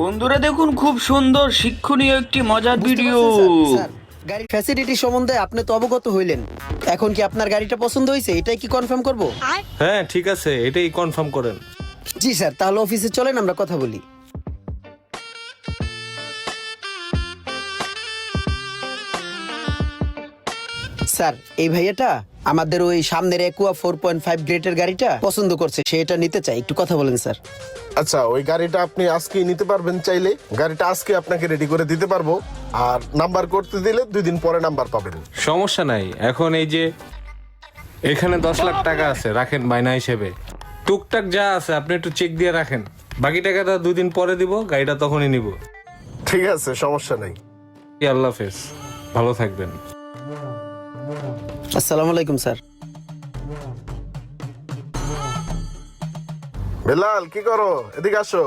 বন্ধুরা দেখুন, খুব সুন্দর শিক্ষণীয় একটি মজার বুঝতে ভিডিও। পারছেন, স্যার? গাড়ির ফ্যাসিলিটি সম্বন্ধে আপনি তো অবগত হইলেন। এখন কি আপনার গাড়িটা পছন্দ হয়েছে, এটাই কি কনফার্ম করব? হ্যাঁ ঠিক আছে, এটাই কনফার্ম করেন। জি স্যার, তাহলে অফিসে চলেন আমরা কথা বলি। স্যার, এই ভাইয়াটা আমাদের ওই সামনের একুয়া 4.5 গ্রেডের গাড়িটা পছন্দ করছে, সে এটা নিতে চাই, একটু কথা বলেন স্যার। আচ্ছা, ওই গাড়িটা আপনি আজকেই নিতে পারবেন চাইলে। গাড়িটা আজকে আপনাকে রেডি করে দিতে পারবো। আর নাম্বার করতে দিলে 2 দিন পরে নাম্বার পাবেন। সমস্যা নাই, এখন এই যে এখানে 10 লাখ টাকা আছে, রাখেন বায়না হিসেবে। টুকটাক যা আছে আপনি একটু চেক দিয়ে রাখেন, বাকি টাকাটা 2 দিন পরে দিব, গাড়িটা তখনই নিব। ঠিক আছে, সমস্যা নাই। আল্লাহ হাফেজ, ভালো থাকবেন। আসসালামু আলাইকুম স্যার। বেলাল, কি করো? এদিকে আসো।